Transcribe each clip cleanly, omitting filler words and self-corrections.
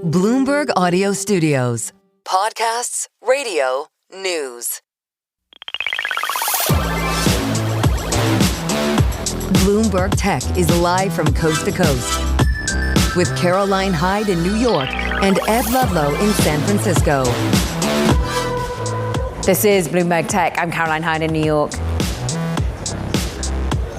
Bloomberg Audio Studios. Podcasts, radio, news. Bloomberg Tech is live from coast to coast with Caroline Hyde in New York and Ed Ludlow in San Francisco. This is Bloomberg Tech. I'm Caroline Hyde in New York.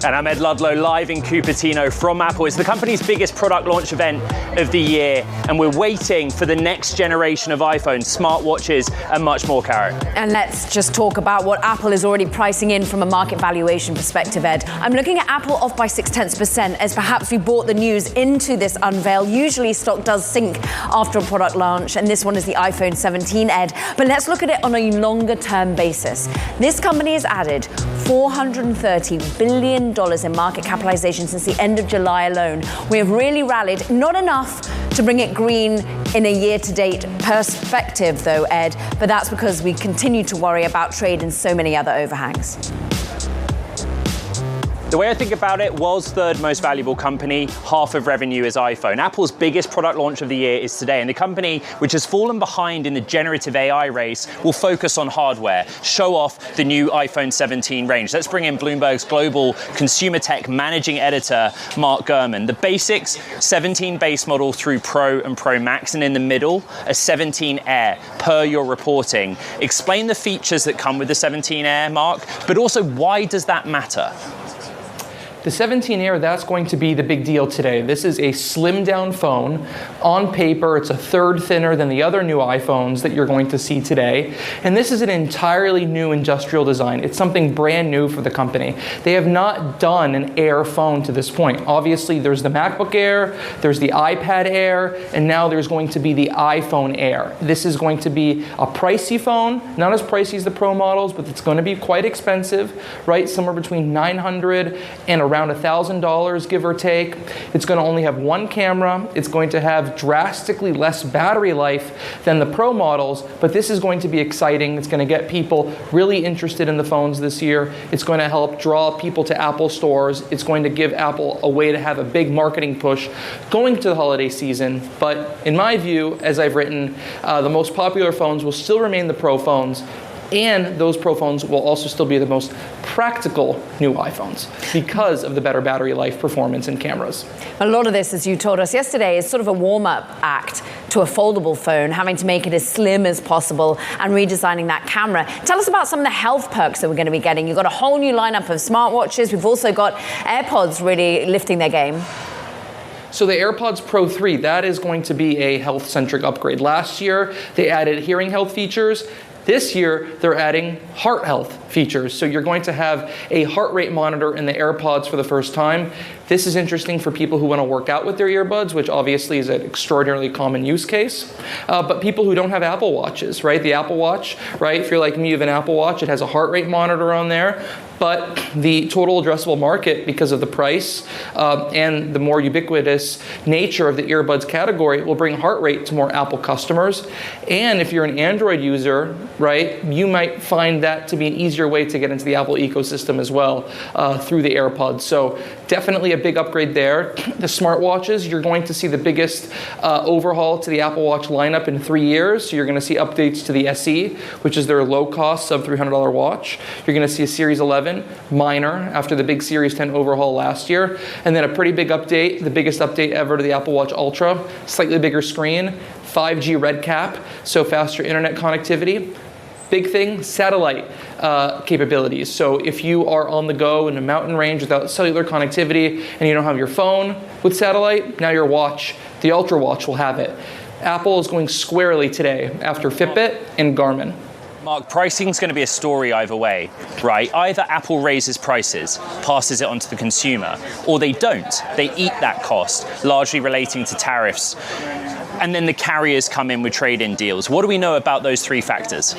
And I'm Ed Ludlow, live in Cupertino from Apple. It's the company's biggest product launch event of the year, and we're waiting for the next generation of iPhones, smartwatches, and much more, Karen. And let's just talk about what Apple is already pricing in from a market valuation perspective, Ed. I'm looking at Apple off by 0.6%, as perhaps we brought the news into this unveil. Usually stock does sink after a product launch, and this one is the iPhone 17, Ed. But let's look at it on a longer term basis. This company has added $430 billion in market capitalization since the end of July alone. We have really rallied, not enough to bring it green in a year-to-date perspective, though, Ed, but that's because we continue to worry about trade and so many other overhangs. The way I think about it, world's third most valuable company, half of revenue is iPhone. Apple's biggest product launch of the year is today, and the company, which has fallen behind in the generative AI race, will focus on hardware, show off the new iPhone 17 range. Let's bring in Bloomberg's global consumer tech managing editor, Mark Gurman. The basics, 17 base model through Pro and Pro Max, and in the middle, a 17 Air, per your reporting. Explain the features that come with the 17 Air, Mark, but also why does that matter? The 17 Air, that's going to be the big deal today. This is a slimmed down phone. On paper, it's a third thinner than the other new iPhones that you're going to see today. And this is an entirely new industrial design. It's something brand new for the company. They have not done an Air phone to this point. Obviously, there's the MacBook Air, there's the iPad Air, and now there's going to be the iPhone Air. This is going to be a pricey phone, not as pricey as the Pro models, but it's going to be quite expensive, right? Somewhere between $900 and around $1,000, give or take. It's going to only have one camera. It's going to have drastically less battery life than the Pro models, but this is going to be exciting. It's going to get people really interested in the phones this year. It's going to help draw people to Apple stores. It's going to give Apple a way to have a big marketing push going to the holiday season. But in my view, as I've written, the most popular phones will still remain the Pro phones, and those Pro phones will also still be the most practical new iPhones because of the better battery life, performance, and cameras. A lot of this, as you told us yesterday, is sort of a warm-up act to a foldable phone, having to make it as slim as possible and redesigning that camera. Tell us about some of the health perks that we're going to be getting. You've got a whole new lineup of smartwatches. We've also got AirPods really lifting their game. So the AirPods Pro 3, that is going to be a health-centric upgrade. Last year, they added hearing health features. This year, they're adding heart health features. So you're going to have a heart rate monitor in the AirPods for the first time. This is interesting for people who want to work out with their earbuds, which obviously is an extraordinarily common use case. But people who don't have Apple Watches, right? The Apple Watch, right? If you're like me, you have an Apple Watch, it has a heart rate monitor on there. But the total addressable market, because of the price and the more ubiquitous nature of the earbuds category, will bring heart rate to more Apple customers. And if you're an Android user, right, you might find that to be an easier way to get into the Apple ecosystem as well through the AirPods. So definitely a big upgrade there. The smartwatches, you're going to see the biggest overhaul to the Apple Watch lineup in 3 years. So you're going to see updates to the SE, which is their low-cost sub-$300 watch. You're going to see a Series 11, minor, after the big Series 10 overhaul last year. And then a pretty big update, the biggest update ever to the Apple Watch Ultra, slightly bigger screen, 5G red cap, so faster internet connectivity. Big thing, satellite capabilities. So if you are on the go in a mountain range without cellular connectivity and you don't have your phone with satellite, now your watch, the Ultra Watch, will have it. Apple is going squarely today after Fitbit and Garmin. Mark, pricing is going to be a story either way, right? Either Apple raises prices, passes it on to the consumer, or they don't. They eat that cost, largely relating to tariffs. And then the carriers come in with trade-in deals. What do we know about those three factors?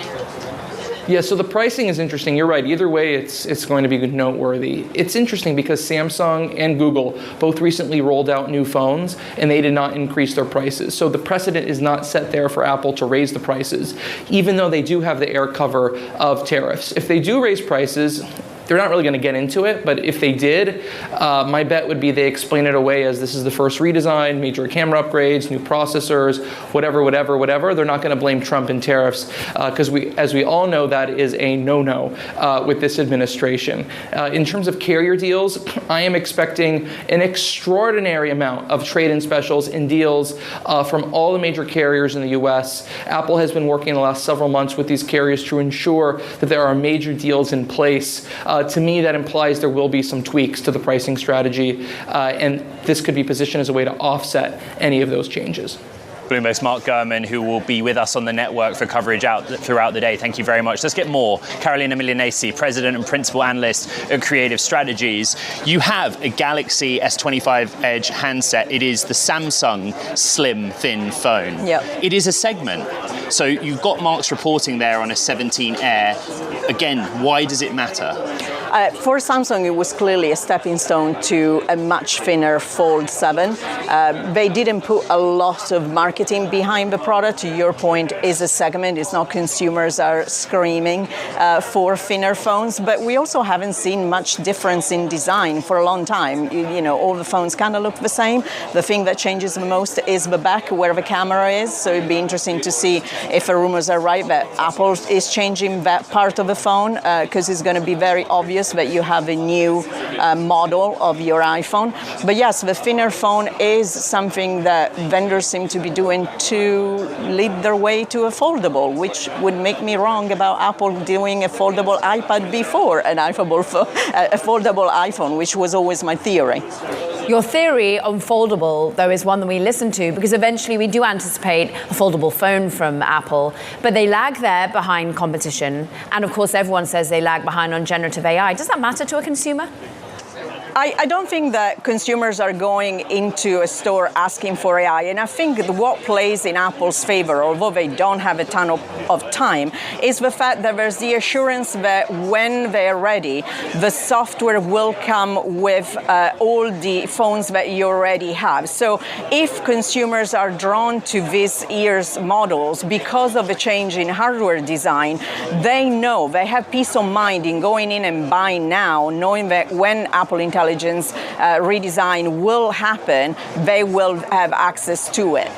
Yeah, so the pricing is interesting. You're right. Either way, it's going to be noteworthy. It's interesting because Samsung and Google both recently rolled out new phones, and they did not increase their prices. So the precedent is not set there for Apple to raise the prices, even though they do have the air cover of tariffs. If they do raise prices, They're not really going to get into it, but if they did, my bet would be they explain it away as this is the first redesign, major camera upgrades, new processors, whatever. They're not going to blame Trump and tariffs, because as we all know, that is a no-no with this administration. In terms of carrier deals, I am expecting an extraordinary amount of trade-in specials and deals from all the major carriers in the U.S. Apple has been working the last several months with these carriers to ensure that there are major deals in place. To me, that implies there will be some tweaks to the pricing strategy, and this could be positioned as a way to offset any of those changes. Bloomberg's Mark Gurman, who will be with us on the network for coverage throughout the day. Thank you very much. Let's get more. Carolina Milanesi, President and Principal Analyst at Creative Strategies. You have a Galaxy S25 Edge handset. It is the Samsung slim, thin phone. Yep. It is a segment. So you've got Mark's reporting there on a 17 Air. Again, why does it matter? For Samsung, it was clearly a stepping stone to a much thinner Fold 7. They didn't put a lot of marketing behind the product. To your point, is a segment. It's not consumers are screaming for thinner phones. But we also haven't seen much difference in design for a long time. You know, all the phones kind of look the same. The thing that changes the most is the back, where the camera is. So it'd be interesting to see if the rumors are right that Apple is changing that part of the phone, because it's going to be very obvious that you have a new model of your iPhone. But yes, the thinner phone is something that vendors seem to be doing to lead their way to a foldable, which would make me wrong about Apple doing a foldable iPad before a foldable iPhone, which was always my theory. Your theory on foldable, though, is one that we listen to, because eventually we do anticipate a foldable phone from Apple, but they lag there behind competition. And of course, everyone says they lag behind on generative AI. Does that matter to a consumer? I don't think that consumers are going into a store asking for AI. And I think what plays in Apple's favor, although they don't have a ton of time, is the fact that there's the assurance that when they're ready, the software will come with all the phones that you already have. So if consumers are drawn to this year's models because of the change in hardware design, they know, they have peace of mind in going in and buying now, knowing that when Apple Intelligence redesign will happen, they will have access to it.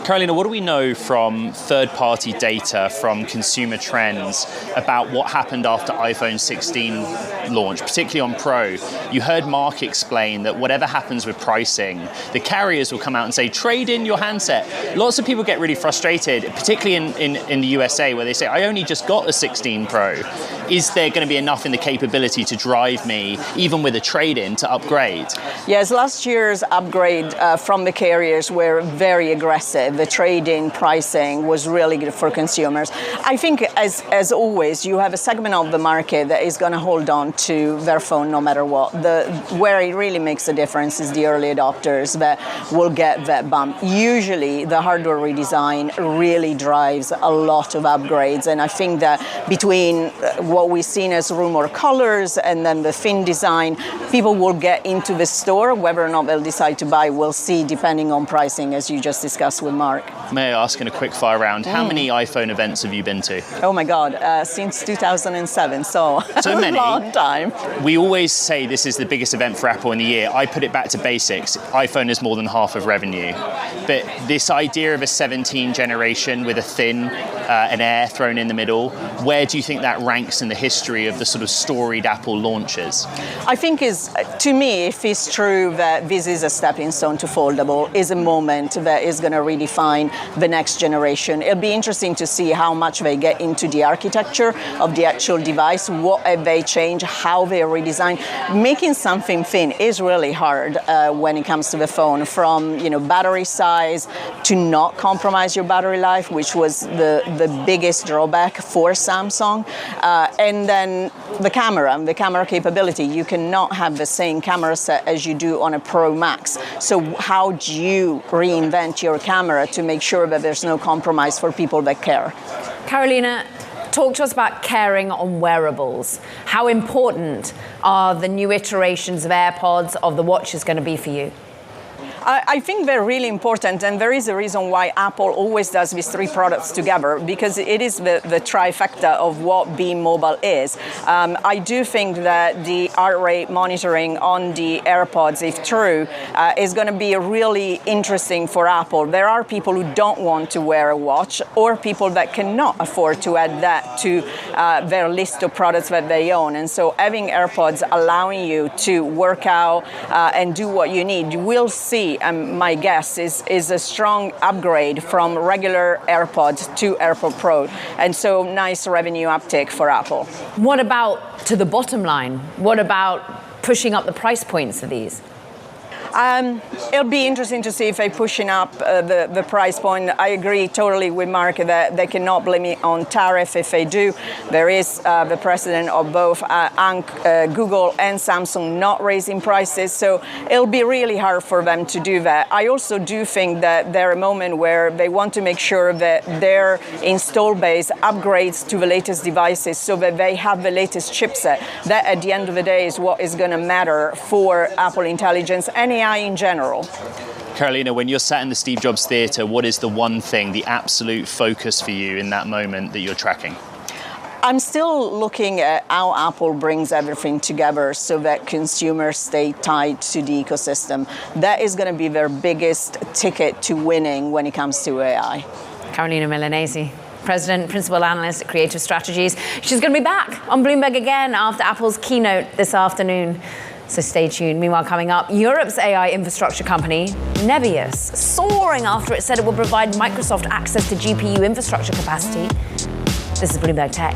Carolina, what do we know from third-party data, from consumer trends, about what happened after iPhone 16 launch, particularly on Pro? You heard Mark explain that whatever happens with pricing, the carriers will come out and say, trade in your handset. Lots of people get really frustrated, particularly in the USA, where they say, I only just got a 16 Pro. Is there going to be enough in the capability to drive me, even with a trade-in, to upgrade? Yes, last year's upgrade from the carriers were very aggressive. The trade-in pricing was really good for consumers. I think, as always, you have a segment of the market that is going to hold on to their phone no matter what. Where it really makes a difference is the early adopters that will get that bump. Usually, the hardware redesign really drives a lot of upgrades, and I think that between what we've seen as rumor colors and then the thin design, people will get into the store. Whether or not they'll decide to buy, we'll see, depending on pricing, as you just discussed with Mark. May I ask in a quick fire round, how many iPhone events have you been to? Oh my God, since 2007, so many. A long time. We always say this is the biggest event for Apple in the year. I put it back to basics. iPhone is more than half of revenue. But this idea of a 17 generation with a thin, an Air thrown in the middle, where do you think that ranks in the history of the sort of storied Apple launches? I think to me, if it's true that this is a stepping stone to foldable, is a moment that is going to redefine the next generation. It'll be interesting to see how much they get into the architecture of the actual device, what have they changed, how they redesign. Making something thin is really hard when it comes to the phone, from battery size to not compromise your battery life, which was the biggest drawback for Samsung. And then the camera capability. You cannot have the same camera set as you do on a Pro Max. So how do you reinvent your camera to make sure that there's no compromise for people that care? Carolina, talk to us about caring on wearables. How important are the new iterations of AirPods, of the watches, going to be for you? I think they're really important, and there is a reason why Apple always does these three products together, because it is the trifecta of what being mobile is. I do think that the heart rate monitoring on the AirPods, if true, is going to be really interesting for Apple. There are people who don't want to wear a watch, or people that cannot afford to add that to their list of products that they own. And so having AirPods allowing you to work out and do what you need, you will see, my guess is a strong upgrade from regular AirPods to AirPod Pro. And so nice revenue uptick for Apple. What about to the bottom line? What about pushing up the price points of these? It'll be interesting to see if they're pushing up the price point. I agree totally with Mark that they cannot blame it on tariff. If they do, there is the precedent of both Google and Samsung not raising prices. So it'll be really hard for them to do that. I also do think that they're a moment where they want to make sure that their install base upgrades to the latest devices so that they have the latest chipset. That at the end of the day is what is going to matter for Apple Intelligence and AI in general. Carolina, when you're sat in the Steve Jobs Theatre, what is the one thing, the absolute focus for you in that moment that you're tracking? I'm still looking at how Apple brings everything together so that consumers stay tied to the ecosystem. That is going to be their biggest ticket to winning when it comes to AI. Carolina Milanese, President, Principal Analyst at Creative Strategies. She's going to be back on Bloomberg again after Apple's keynote this afternoon. So stay tuned. Meanwhile, coming up, Europe's AI infrastructure company, Nebius, soaring after it said it will provide Microsoft access to GPU infrastructure capacity. This is Bloomberg Tech.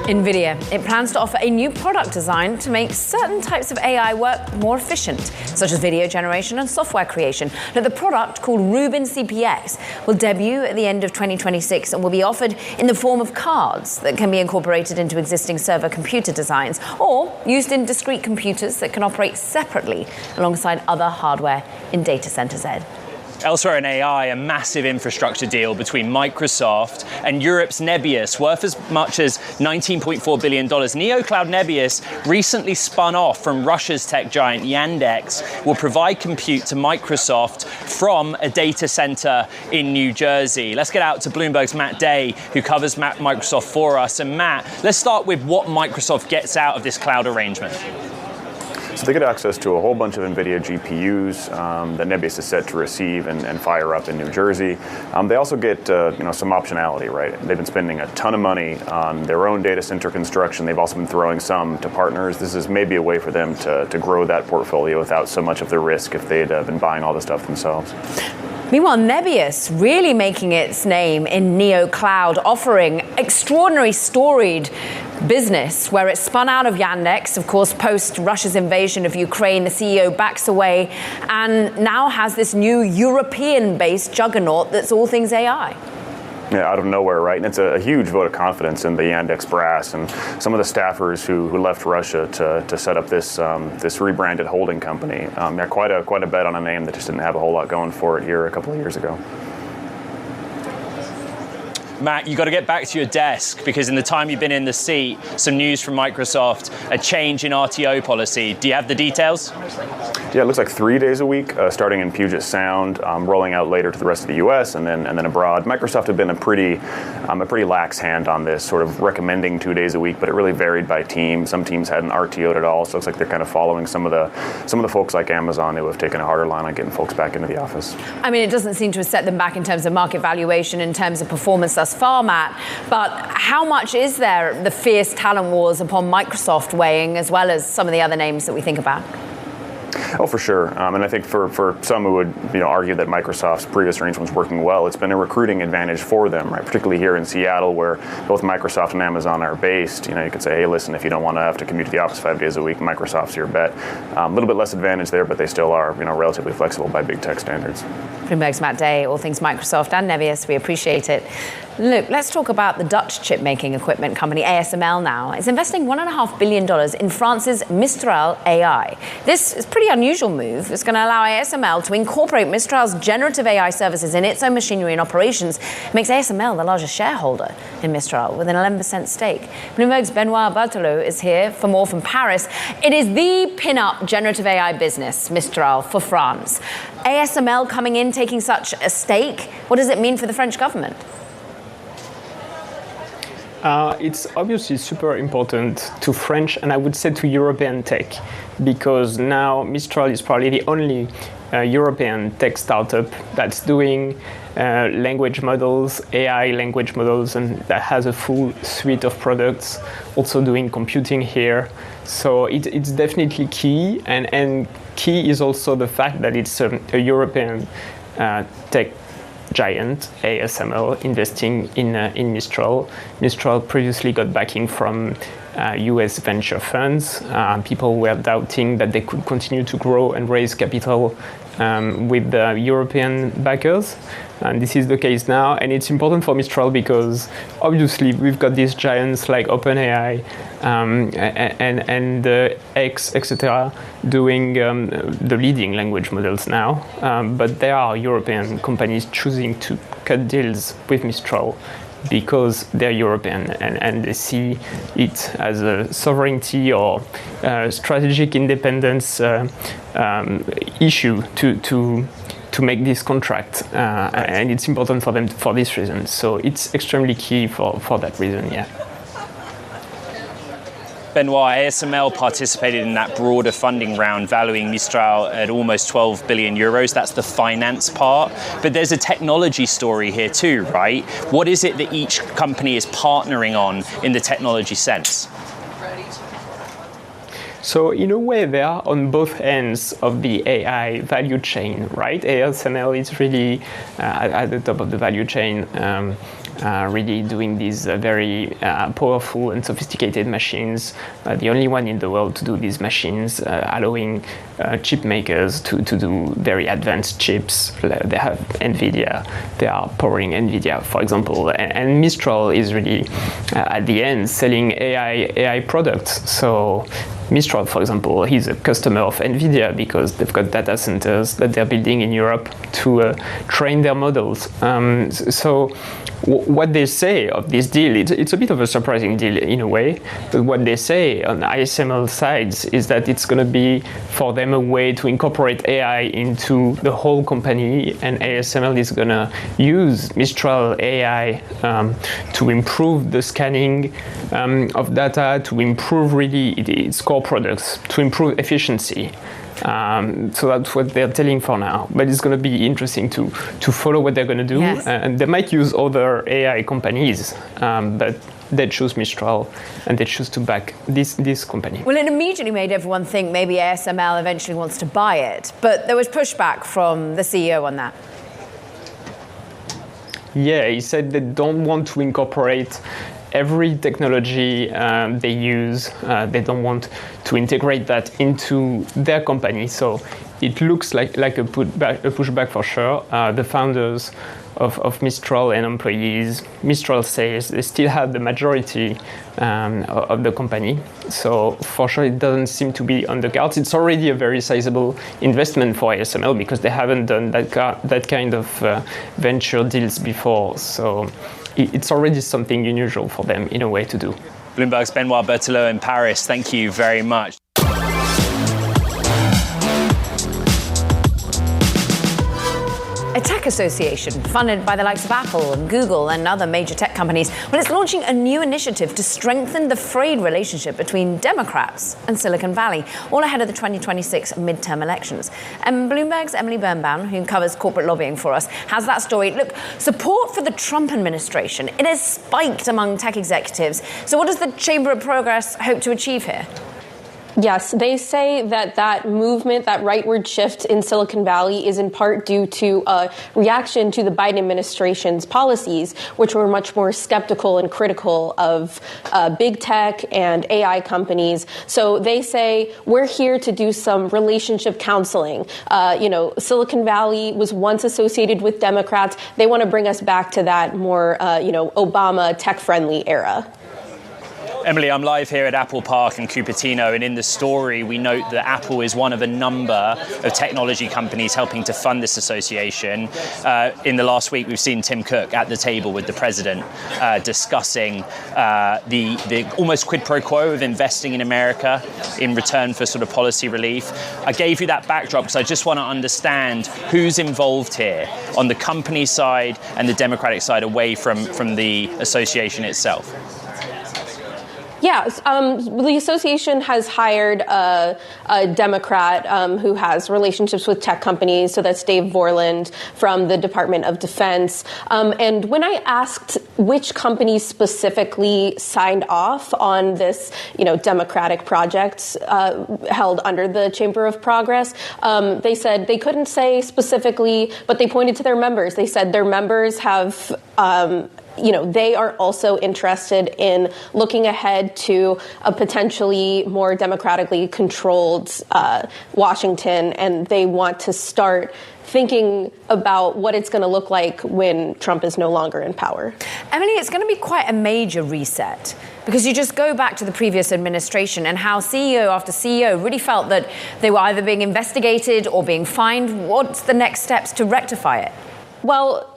NVIDIA, it plans to offer a new product design to make certain types of AI work more efficient, such as video generation and software creation. Now, the product, called Rubin CPX, will debut at the end of 2026 and will be offered in the form of cards that can be incorporated into existing server computer designs or used in discrete computers that can operate separately alongside other hardware in data centers, Ed. Elsewhere in AI, a massive infrastructure deal between Microsoft and Europe's Nebius, worth as much as $19.4 billion. NeoCloud Nebius, recently spun off from Russia's tech giant Yandex, will provide compute to Microsoft from a data center in New Jersey. Let's get out to Bloomberg's Matt Day, who covers Microsoft for us. And Matt, let's start with what Microsoft gets out of this cloud arrangement. So they get access to a whole bunch of NVIDIA GPUs that Nebius is set to receive and fire up in New Jersey. They also get some optionality, right? They've been spending a ton of money on their own data center construction. They've also been throwing some to partners. This is maybe a way for them to grow that portfolio without so much of the risk if they'd been buying all the stuff themselves. Meanwhile, Nebius really making its name in NeoCloud, offering extraordinary storied business where it spun out of Yandex, of course, post Russia's invasion of Ukraine. The CEO backs away and now has this new European-based juggernaut that's all things AI. Yeah, out of nowhere, right? And it's a huge vote of confidence in the Yandex brass and some of the staffers who left Russia to set up this rebranded holding company. Quite a bet on a name that just didn't have a whole lot going for it here a couple of years ago. Matt, you got to get back to your desk because in the time you've been in the seat, some news from Microsoft, a change in RTO policy. Do you have the details? Yeah, it looks like 3 days a week, starting in Puget Sound, rolling out later to the rest of the U.S. and then abroad. Microsoft had been a pretty lax hand on this, sort of recommending 2 days a week, but it really varied by team. Some teams hadn't RTO'd at all, so it looks like they're kind of following some of the folks like Amazon who have taken a harder line on getting folks back into the office. I mean, it doesn't seem to have set them back in terms of market valuation, in terms of performance thus far, Matt. But how much is there the fierce talent wars upon Microsoft weighing, as well as some of the other names that we think about? Oh, for sure. And I think for some who would argue that Microsoft's previous arrangement was working well, it's been a recruiting advantage for them, right? Particularly here in Seattle, where both Microsoft and Amazon are based. You could say, hey, listen, if you don't want to have to commute to the office 5 days a week, Microsoft's your bet. A little bit less advantage there, but they still are relatively flexible by big tech standards. Bloomberg's Matt Day, all things Microsoft and Nebius. We appreciate it. Look, let's talk about the Dutch chip-making equipment company ASML now. It's investing $1.5 billion in France's Mistral AI. This is pretty pretty unusual move. It's going to allow ASML to incorporate Mistral's generative AI services in its own machinery and operations. It makes ASML the largest shareholder in Mistral with an 11% stake. Bloomberg's Benoit Berthelot is here for more from Paris. It is the pin-up generative AI business, Mistral, for France. ASML coming in, taking such a stake. What does it mean for the French government? It's obviously super important to French and I would say to European tech, because now Mistral is probably the only European tech startup that's doing language models, AI language models, and that has a full suite of products, also doing computing here. So it's definitely key, and key is also the fact that it's a European tech giant, ASML, investing in Mistral. Mistral previously got backing from US venture funds. People were doubting that they could continue to grow and raise capital with the European backers. And this is the case now, and it's important for Mistral because obviously we've got these giants like OpenAI and X, etc., doing the leading language models now. But there are European companies choosing to cut deals with Mistral because they're European and they see it as a sovereignty or strategic independence issue to make this contract, and it's important for them for this reason. So it's extremely key for that reason, yeah. Benoit, ASML participated in that broader funding round, valuing Mistral at almost 12 billion euros. That's the finance part. But there's a technology story here too, right? What is it that each company is partnering on in the technology sense? So in a way, they are on both ends of the AI value chain, right? ASML is really at the top of the value chain, really doing these very powerful and sophisticated machines. The only one in the world to do these machines, allowing chip makers to do very advanced chips. They have NVIDIA. They are powering NVIDIA, for example. And Mistral is really at the end selling AI products. So Mistral, for example, he's a customer of NVIDIA because they've got data centers that they're building in Europe to train their models. So what they say of this deal, it's a bit of a surprising deal in a way, but what they say on ASML sides is that it's going to be for them a way to incorporate AI into the whole company, and ASML is going to use Mistral AI to improve the scanning of data, to improve really its core products, to improve efficiency. So that's what they're telling for now. But it's going to be interesting to follow what they're going to do. Yes. And they might use other AI companies, but they choose Mistral and they choose to back this company. Well, it immediately made everyone think maybe ASML eventually wants to buy it. But there was pushback from the CEO on that. Yeah, he said they don't want to incorporate every technology they use. They don't want to integrate that into their company. So it looks like a pushback for sure. The founders of Mistral and employees, Mistral says they still have the majority of the company. So for sure it doesn't seem to be on the cards. It's already a very sizable investment for ASML because they haven't done that kind of venture deals before. So it's already something unusual for them in a way to do. Bloomberg's Benoit Berthelot in Paris. Thank you very much. A tech association funded by the likes of Apple and Google and other major tech companies, well, it's launching a new initiative to strengthen the frayed relationship between Democrats and Silicon Valley, all ahead of the 2026 midterm elections. And Bloomberg's Emily Birnbaum, who covers corporate lobbying for us, has that story. Look, support for the Trump administration, it has spiked among tech executives. So what does the Chamber of Progress hope to achieve here? Yes, they say that movement, that rightward shift in Silicon Valley is in part due to a reaction to the Biden administration's policies, which were much more skeptical and critical of big tech and AI companies. So they say, we're here to do some relationship counseling. Silicon Valley was once associated with Democrats. They want to bring us back to that more, Obama tech-friendly era. Emily, I'm live here at Apple Park in Cupertino, and in the story we note that Apple is one of a number of technology companies helping to fund this association. In the last week we've seen Tim Cook at the table with the president discussing the almost quid pro quo of investing in America in return for sort of policy relief. I gave you that backdrop because I just want to understand who's involved here on the company side and the Democratic side away from the association itself. Yeah, the association has hired a Democrat who has relationships with tech companies. So that's Dave Vorland from the Department of Defense. And when I asked which companies specifically signed off on this, Democratic project held under the Chamber of Progress, they said they couldn't say specifically, but they pointed to their members. They said their members have they are also interested in looking ahead to a potentially more democratically controlled Washington, and they want to start thinking about what it's going to look like when Trump is no longer in power. Emily, it's going to be quite a major reset, because you just go back to the previous administration and how CEO after CEO really felt that they were either being investigated or being fined. What's the next steps to rectify it? Well,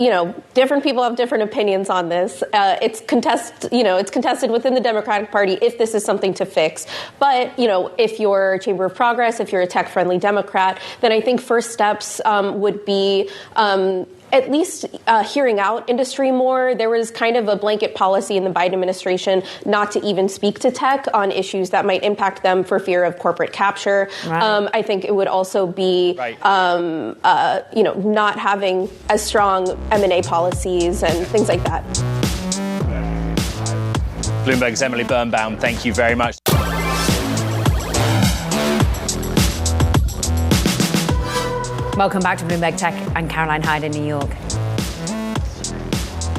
different people have different opinions on this. It's contested within the Democratic Party if this is something to fix. But, if you're Chamber of Progress, if you're a tech-friendly Democrat, then I think first steps would be at least hearing out industry more. There was kind of a blanket policy in the Biden administration not to even speak to tech on issues that might impact them for fear of corporate capture. Right. I think it would also be, not having as strong M&A policies and things like that. Bloomberg's Emily Birnbaum, thank you very much. Welcome back to Bloomberg Tech. I'm Caroline Hyde in New York.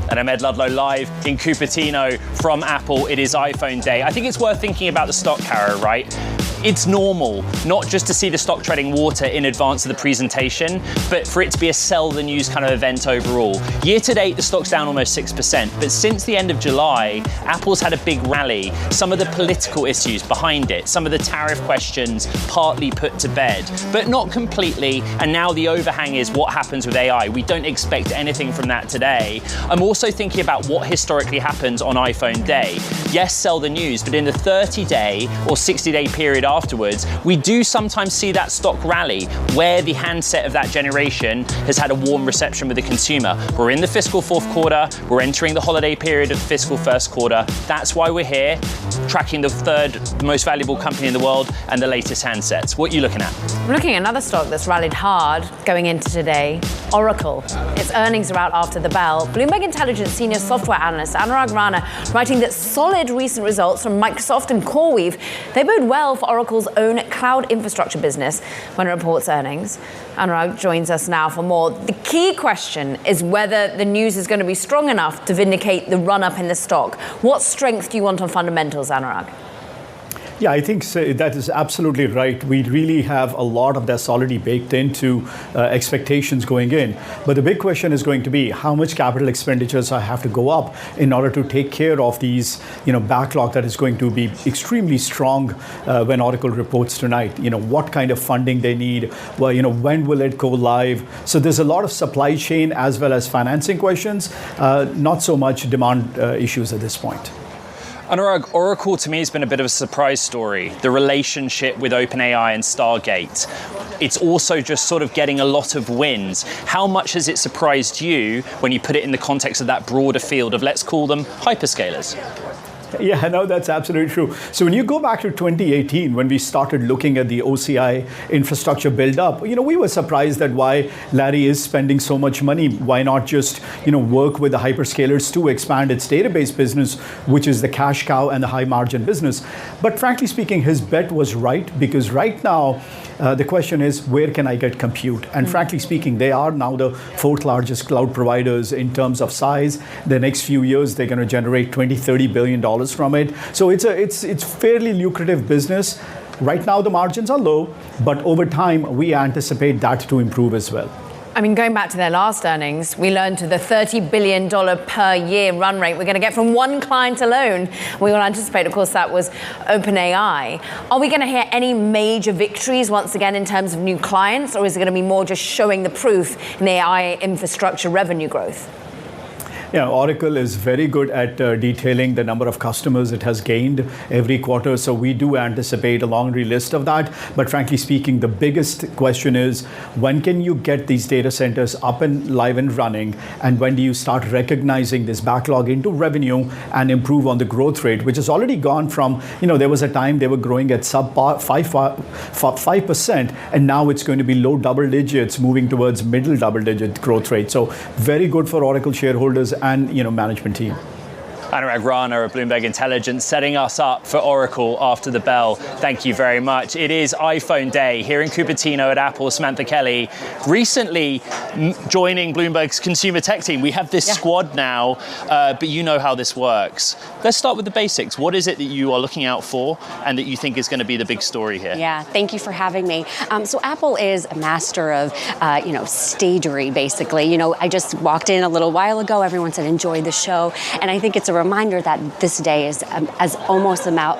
And I'm Ed Ludlow live in Cupertino from Apple. It is iPhone day. I think it's worth thinking about the stock, Caro, right? It's normal not just to see the stock treading water in advance of the presentation, but for it to be a sell the news kind of event overall. Year to date, the stock's down almost 6%, but since the end of July, Apple's had a big rally. Some of the political issues behind it, some of the tariff questions partly put to bed, but not completely. And now the overhang is what happens with AI. We don't expect anything from that today. I'm also thinking about what historically happens on iPhone day. Yes, sell the news, but in the 30-day or 60-day period afterwards, we do sometimes see that stock rally where the handset of that generation has had a warm reception with the consumer. We're in the fiscal fourth quarter, we're entering the holiday period of the fiscal first quarter. That's why we're here, tracking the third most valuable company in the world and the latest handsets. What are you looking at? I'm looking at another stock that's rallied hard going into today, Oracle. Its earnings are out after the bell. Bloomberg Intelligence senior software analyst Anurag Rana writing that solid recent results from Microsoft and CoreWeave, they bode well for Oracle's own cloud infrastructure business when it reports earnings. Anurag joins us now for more. The key question is whether the news is going to be strong enough to vindicate the run-up in the stock. What strength do you want on fundamentals, Anurag? Yeah, I think that is absolutely right. We really have a lot of that's already baked into expectations going in. But the big question is going to be how much capital expenditures I have to go up in order to take care of these, backlog that is going to be extremely strong when Oracle reports tonight. What kind of funding they need, when will it go live? So there's a lot of supply chain as well as financing questions, not so much demand issues at this point. Anurag, Oracle to me has been a bit of a surprise story. The relationship with OpenAI and Stargate. It's also just sort of getting a lot of wins. How much has it surprised you when you put it in the context of that broader field of, let's call them, hyperscalers? Yeah, no, that's absolutely true. So when you go back to 2018, when we started looking at the OCI infrastructure build-up, we were surprised that why Larry is spending so much money. Why not just, work with the hyperscalers to expand its database business, which is the cash cow and the high margin business. But frankly speaking, his bet was right, because right now, the question is, where can I get compute? And frankly speaking, they are now the fourth largest cloud providers in terms of size. The next few years, they're going to generate $20-30 billion from it. So it's fairly lucrative business. Right now, the margins are low, but over time, we anticipate that to improve as well. I mean, going back to their last earnings, we learned the $30 billion per year run rate we're going to get from one client alone. We all anticipate, of course, that was OpenAI. Are we going to hear any major victories once again in terms of new clients, or is it going to be more just showing the proof in the AI infrastructure revenue growth? Yeah, Oracle is very good at detailing the number of customers it has gained every quarter. So we do anticipate a laundry list of that. But frankly speaking, the biggest question is, when can you get these data centers up and live and running? And when do you start recognizing this backlog into revenue and improve on the growth rate, which has already gone from, there was a time they were growing at sub 5%, and now it's going to be low double digits, moving towards middle double digit growth rate. So very good for Oracle shareholders and management team. Anurag Rana of Bloomberg Intelligence setting us up for Oracle after the bell. Thank you very much. It is iPhone Day here in Cupertino at Apple. Samantha Kelly recently joining Bloomberg's consumer tech team. We have this squad now, but you know how this works. Let's start with the basics. What is it that you are looking out for and that you think is going to be the big story here? Yeah, thank you for having me. So Apple is a master of, stagery, basically. I just walked in a little while ago. Everyone said, enjoy the show. And I think it's a reminder that this day is as almost about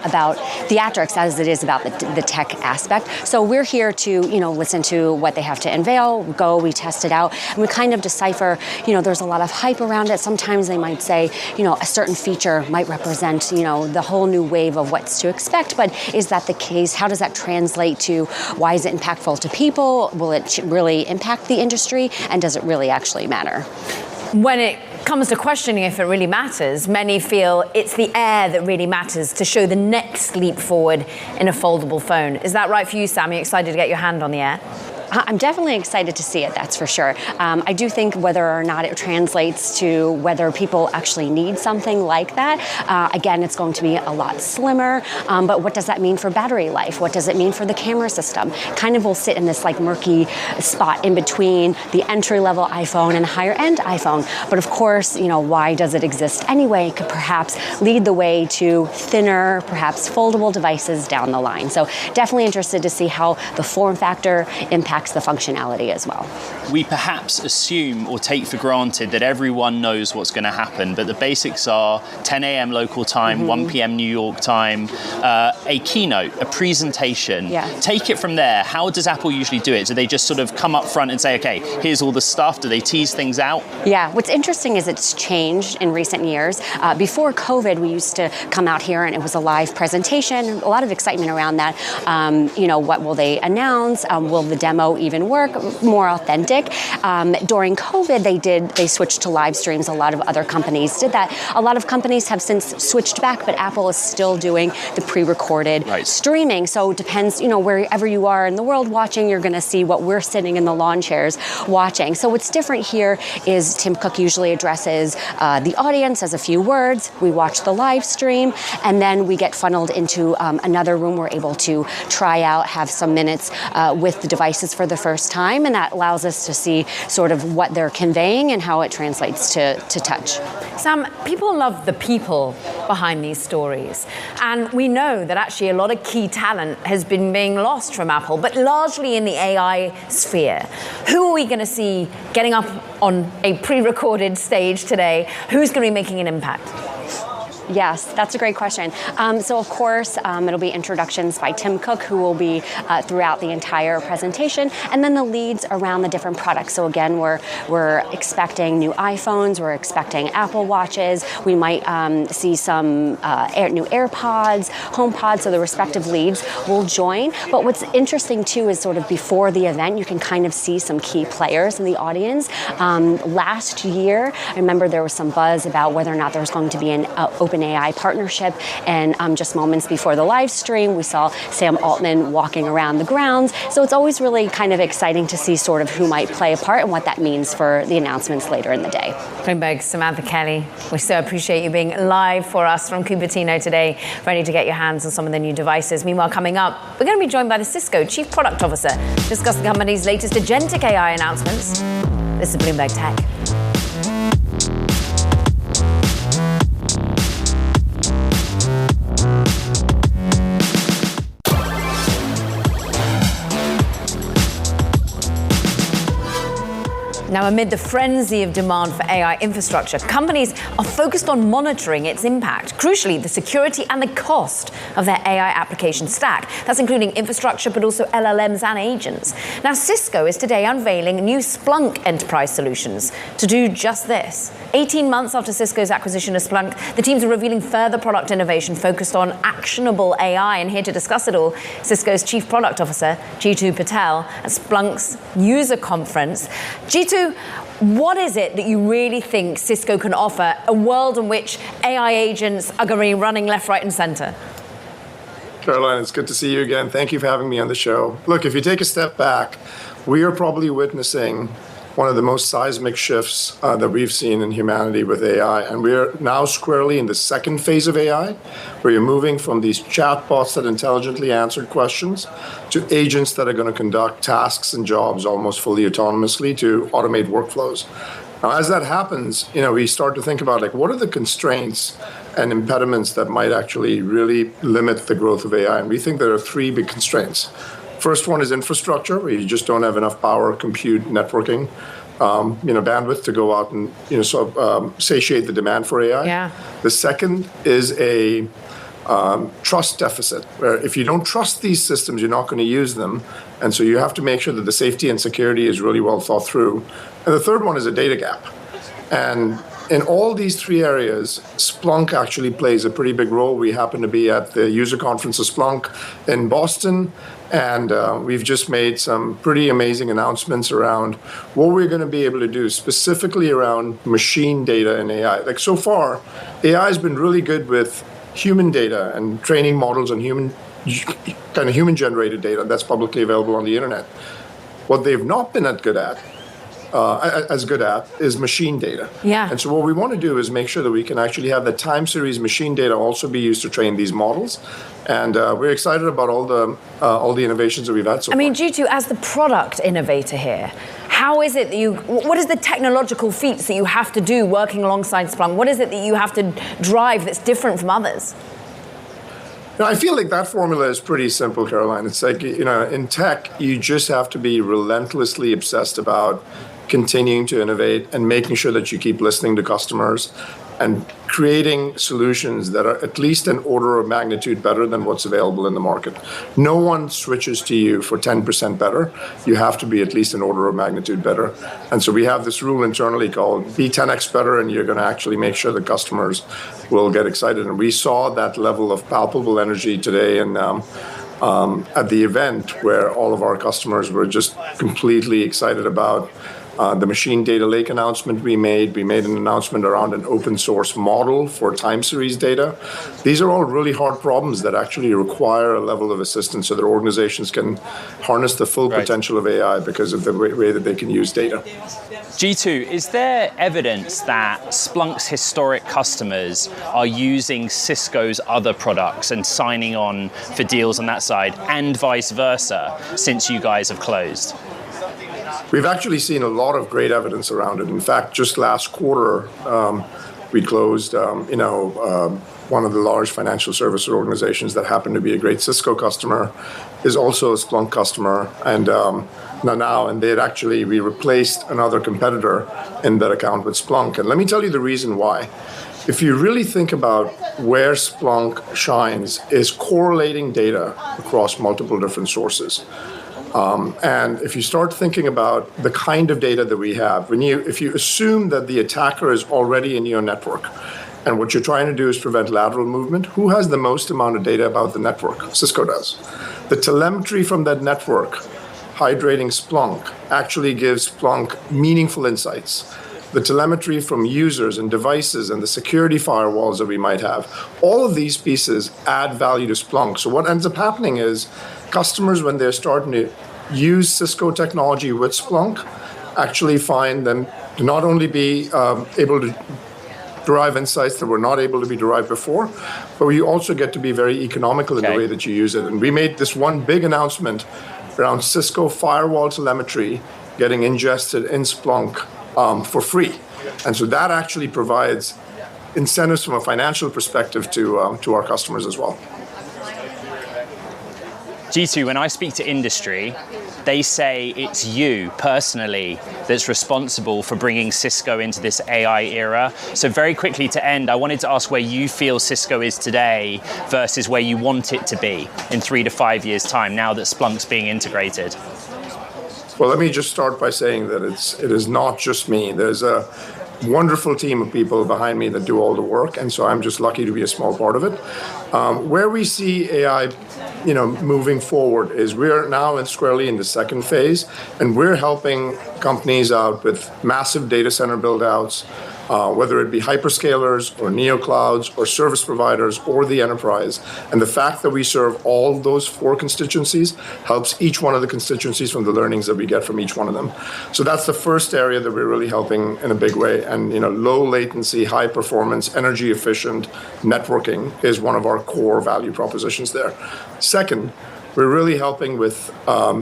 theatrics as it is about the tech aspect. So we're here to, listen to what they have to unveil, we test it out, and we kind of decipher, there's a lot of hype around it. Sometimes they might say, a certain feature might represent, the whole new wave of what's to expect, but is that the case? How does that translate to why is it impactful to people? Will it really impact the industry? And does it really actually matter? When it comes to questioning if it really matters, many feel it's the Air that really matters to show the next leap forward in a foldable phone. Is that right for you, Sam? Are you excited to get your hand on the Air? I'm definitely excited to see it, that's for sure. I do think whether or not it translates to whether people actually need something like that, again, it's going to be a lot slimmer, but what does that mean for battery life? What does it mean for the camera system? Kind of will sit in this murky spot in between the entry-level iPhone and higher-end iPhone. But of course, why does it exist anyway? Could perhaps lead the way to thinner, perhaps foldable devices down the line. So definitely interested to see how the form factor impacts the functionality as well. We perhaps assume or take for granted that everyone knows what's going to happen, but the basics are 10 a.m. local time, 1 p.m. New York time, a keynote, a presentation. Yeah. Take it from there. How does Apple usually do it? Do they just sort of come up front and say, okay, here's all the stuff? Do they tease things out? Yeah, what's interesting is it's changed in recent years. Before COVID, we used to come out here and it was a live presentation, a lot of excitement around that. What will they announce? Will the demo even work? More authentic. During COVID, they switched to live streams. A lot of other companies did that. A lot of companies have since switched back, but Apple is still doing the pre-recorded streaming. So it depends, wherever you are in the world watching, you're going to see what we're sitting in the lawn chairs watching. So what's different here is Tim Cook usually addresses the audience, says a few words. We watch the live stream, and then we get funneled into another room. We're able to try out, have some minutes with the devices for the first time, and that allows us to see sort of what they're conveying and how it translates to touch. Sam, people love the people behind these stories, and we know that actually a lot of key talent has been being lost from Apple, but largely in the AI sphere. Who are we going to see getting up on a pre-recorded stage today? Who's going to be making an impact? Yes, that's a great question. So of course, it'll be introductions by Tim Cook, who will be throughout the entire presentation, and then the leads around the different products. So again, we're expecting new iPhones, we're expecting Apple Watches, we might see some new AirPods, HomePods, so the respective leads will join. But what's interesting too is sort of before the event, you can kind of see some key players in the audience. Last year, I remember there was some buzz about whether or not there was going to be an OpenAI partnership, and just moments before the live stream, we saw Sam Altman walking around the grounds. So it's always really kind of exciting to see sort of who might play a part and what that means for the announcements later in the day. Bloomberg's Samantha Kelly, we so appreciate you being live for us from Cupertino today, ready to get your hands on some of the new devices. Meanwhile, coming up, we're going to be joined by the Cisco Chief Product Officer to discuss the company's latest agentic AI announcements. This is Bloomberg Tech. Now, amid the frenzy of demand for AI infrastructure, companies are focused on monitoring its impact. Crucially, the security and the cost of their AI application stack. That's including infrastructure, but also LLMs and agents. Now, Cisco is today unveiling new Splunk enterprise solutions to do just this. 18 months after Cisco's acquisition of Splunk, the teams are revealing further product innovation focused on actionable AI. And here to discuss it all, Cisco's Chief Product Officer, Jeetu Patel, at Splunk's user conference. Jeetu, what is it that you really think Cisco can offer a world in which AI agents are going to be running left, right, and center? Caroline, it's good to see you again. Thank you for having me on the show. Look, if you take a step back, we are probably witnessing one of the most seismic shifts that we've seen in humanity with AI. And we're now squarely in the second phase of AI, where you're moving from these chatbots that intelligently answer questions to agents that are going to conduct tasks and jobs almost fully autonomously to automate workflows. Now, as that happens, we start to think about what are the constraints and impediments that might actually really limit the growth of AI. And we think there are three big constraints. First one is infrastructure, where you just don't have enough power, compute, networking, bandwidth to go out and satiate the demand for AI. Yeah. The second is a trust deficit, where if you don't trust these systems, you're not going to use them. And so you have to make sure that the safety and security is really well thought through. And the third one is a data gap. And in all these three areas, Splunk actually plays a pretty big role. We happen to be at the user conference of Splunk in Boston, and we've just made some pretty amazing announcements around what we're going to be able to do specifically around machine data and AI. So far, AI has been really good with human data and training models on human-generated data that's publicly available on the internet. What they've not been as good at is machine data. Yeah. And so what we want to do is make sure that we can actually have the time series machine data also be used to train these models. And we're excited about all the innovations that we've had so far. Jeetu, as the product innovator here, how is it that what is the technological feats that you have to do working alongside Splunk? What is it that you have to drive that's different from others? I feel like that formula is pretty simple, Caroline. It's in tech, you just have to be relentlessly obsessed about continuing to innovate and making sure that you keep listening to customers and creating solutions that are at least an order of magnitude better than what's available in the market. No one switches to you for 10% better. You have to be at least an order of magnitude better. And so we have this rule internally called be 10x better, and you're going to actually make sure that customers will get excited. And we saw that level of palpable energy today and at the event, where all of our customers were just completely excited about the machine data lake announcement we made. We made an announcement around an open source model for time series data. These are all really hard problems that actually require a level of assistance so that organizations can harness the full potential of AI because of the way that they can use data. Jeetu, is there evidence that Splunk's historic customers are using Cisco's other products and signing on for deals on that side, and vice versa, since you guys have closed? We've actually seen a lot of great evidence around it. In fact, just last quarter, we closed, one of the large financial service organizations that happened to be a great Cisco customer is also a Splunk customer. And we replaced another competitor in that account with Splunk. And let me tell you the reason why. If you really think about where Splunk shines is correlating data across multiple different sources. And if you start thinking about the kind of data that we have, if you assume that the attacker is already in your network, and what you're trying to do is prevent lateral movement, who has the most amount of data about the network? Cisco does. The telemetry from that network, hydrating Splunk, actually gives Splunk meaningful insights. The telemetry from users and devices and the security firewalls that we might have, all of these pieces add value to Splunk. So what ends up happening is customers, when they're starting to use Cisco technology with Splunk, actually find them to not only be able to derive insights that were not able to be derived before, but you also get to be very economical in the way that you use it. And we made this one big announcement around Cisco firewall telemetry getting ingested in Splunk for free. And so that actually provides incentives from a financial perspective to our customers as well. Jeetu, when I speak to industry, they say it's you personally that's responsible for bringing Cisco into this AI era. So very quickly to end, I wanted to ask where you feel Cisco is today versus where you want it to be in 3 to 5 years' time, now that Splunk's being integrated. Well, let me just start by saying that it is not just me. There's a wonderful team of people behind me that do all the work, and so I'm just lucky to be a small part of it. Where we see AI, moving forward is we're now squarely in the second phase, and we're helping companies out with massive data center build-outs, whether it be hyperscalers or neoclouds or service providers or the enterprise. And the fact that we serve all those 4 constituencies helps each one of the constituencies from the learnings that we get from each one of them. So that's the first area that we're really helping in a big way. And low latency, high performance, energy efficient networking is one of our core value propositions there. Second, we're really helping with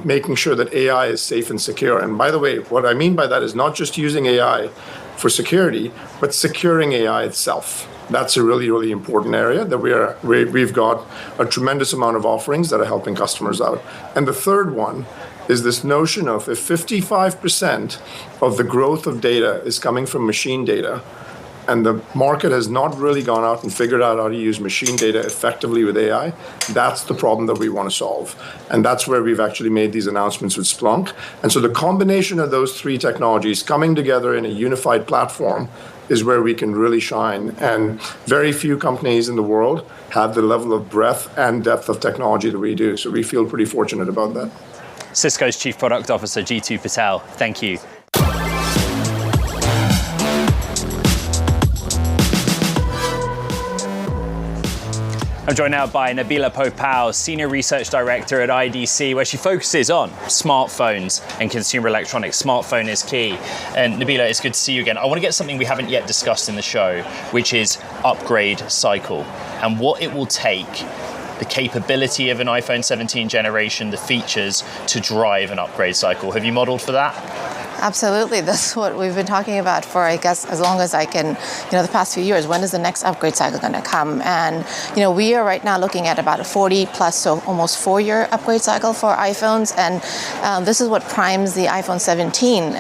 making sure that AI is safe and secure. And by the way, what I mean by that is not just using AI for security, but securing AI itself. That's a really, really important area that we've got a tremendous amount of offerings that are helping customers out. And the third one is this notion of if 55% of the growth of data is coming from machine data, and the market has not really gone out and figured out how to use machine data effectively with AI, that's the problem that we want to solve. And that's where we've actually made these announcements with Splunk. And so the combination of those 3 technologies coming together in a unified platform is where we can really shine. And very few companies in the world have the level of breadth and depth of technology that we do. So we feel pretty fortunate about that. Cisco's Chief Product Officer, Jeetu Patel, thank you. I'm joined now by Nabila Popal, Senior Research Director at IDC, where she focuses on smartphones and consumer electronics. Smartphone is key. And Nabila, it's good to see you again. I want to get something we haven't yet discussed in the show, which is upgrade cycle and what it will take, the capability of an iPhone 17 generation, the features to drive an upgrade cycle. Have you modeled for that? Absolutely. That's what we've been talking about for, I guess, as long as I can, the past few years. When is the next upgrade cycle going to come? And, we are right now looking at about a 40 plus, so almost 4-year upgrade cycle for iPhones. And this is what primes the iPhone 17.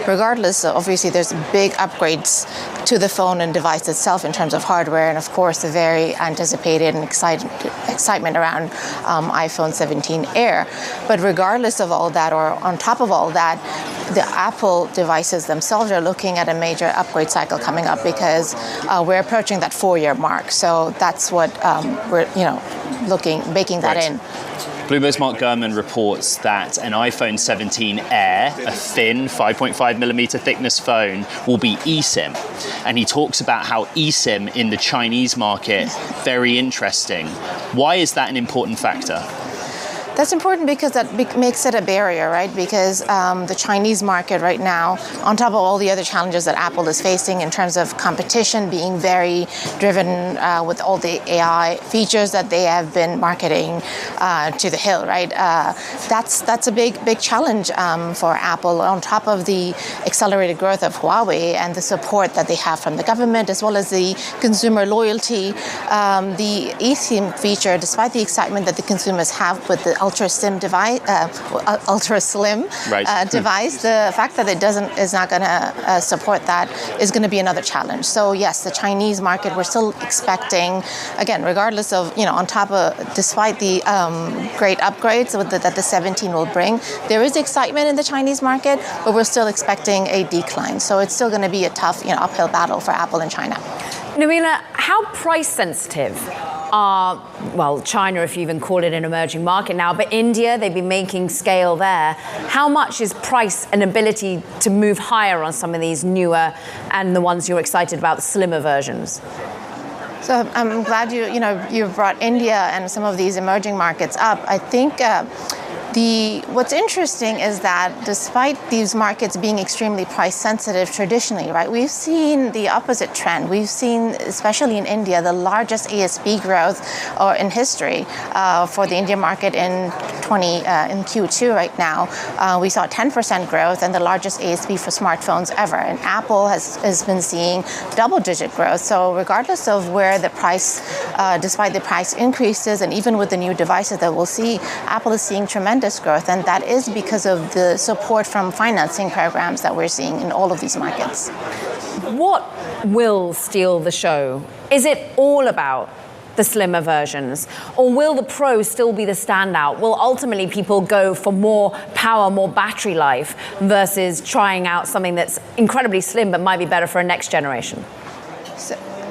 Regardless, obviously, there's big upgrades to the phone and device itself in terms of hardware. And of course, the very anticipated and excitement around iPhone 17 Air. But regardless of all that, or on top of all that, the Apple devices themselves are looking at a major upgrade cycle coming up because we're approaching that 4-year mark. So that's what we're, baking that in. Bloomberg's Mark Gurman reports that an iPhone 17 Air, a thin 5.5 millimeter thickness phone, will be eSIM. And he talks about how eSIM in the Chinese market, very interesting. Why is that an important factor? That's important because that makes it a barrier, right? Because the Chinese market right now, on top of all the other challenges that Apple is facing in terms of competition being very driven with all the AI features that they have been marketing to the hill, right? That's a big challenge for Apple, on top of the accelerated growth of Huawei and the support that they have from the government, as well as the consumer loyalty. The eSIM feature, despite the excitement that the consumers have with the ultra slim device, device. The fact that it is not going to support that is going to be another challenge. So yes, the Chinese market, we're still expecting, again, regardless of, on top of, despite the great upgrades that the 17 will bring, there is excitement in the Chinese market, but we're still expecting a decline. So it's still going to be a tough, uphill battle for Apple in China. Nabila, how price sensitive are, China, if you even call it an emerging market now, but India, they've been making scale there. How much is price and ability to move higher on some of these newer and the ones you're excited about, the slimmer versions? So I'm glad you brought India and some of these emerging markets up. I think what's interesting is that despite these markets being extremely price sensitive traditionally, right, we've seen the opposite trend. We've seen, especially in India, the largest ASP growth in history for the Indian market in Q2 right now. We saw 10% growth and the largest ASP for smartphones ever. And Apple has been seeing double-digit growth. So regardless of where the price, despite the price increases and even with the new devices that we'll see, Apple is seeing tremendous tremendous growth, and that is because of the support from financing programs that we're seeing in all of these markets. What will steal the show? Is it all about the slimmer versions? Or will the Pro still be the standout? Will ultimately people go for more power, more battery life versus trying out something that's incredibly slim but might be better for a next generation?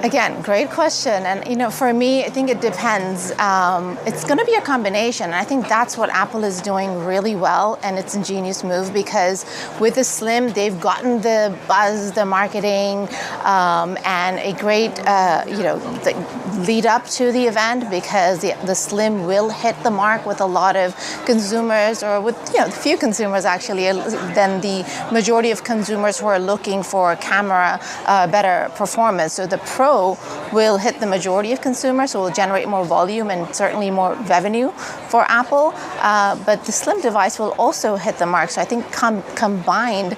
Again, great question. And for me, I think it depends. It's going to be a combination. And I think that's what Apple is doing really well, and it's an ingenious move because with the Slim, they've gotten the buzz, the marketing, and a great lead up to the event because the Slim will hit the mark with a lot of consumers, or with few consumers actually, than the majority of consumers who are looking for camera better performance. So the Pro will hit the majority of consumers, so will generate more volume and certainly more revenue for Apple. But the Slim device will also hit the mark. So I think combined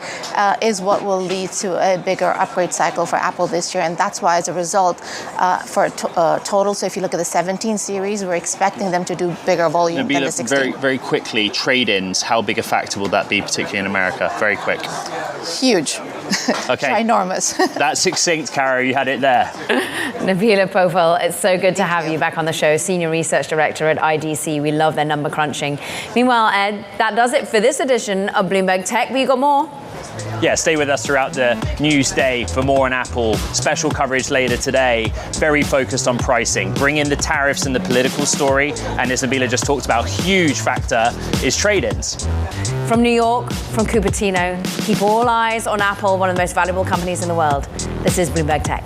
is what will lead to a bigger upgrade cycle for Apple this year. And that's why, as a result, for total, so if you look at the 17 series, we're expecting them to do bigger volume than the 16. Very, very quickly, trade-ins, how big a factor will that be, particularly in America? Very quick. Huge. Okay. Ginormous. That's succinct, Caro. You had it there. Nabila Pofel, it's so good to have you back on the show, Senior Research Director at IDC. We love their number crunching. Meanwhile, Ed, that does it for this edition of Bloomberg Tech. But you got more? Yeah, stay with us throughout the news day for more on Apple. Special coverage later today, very focused on pricing. Bring in the tariffs and the political story. And as Nabila just talked about, huge factor is trade-ins. From New York, from Cupertino, keep all eyes on Apple, one of the most valuable companies in the world. This is Bloomberg Tech.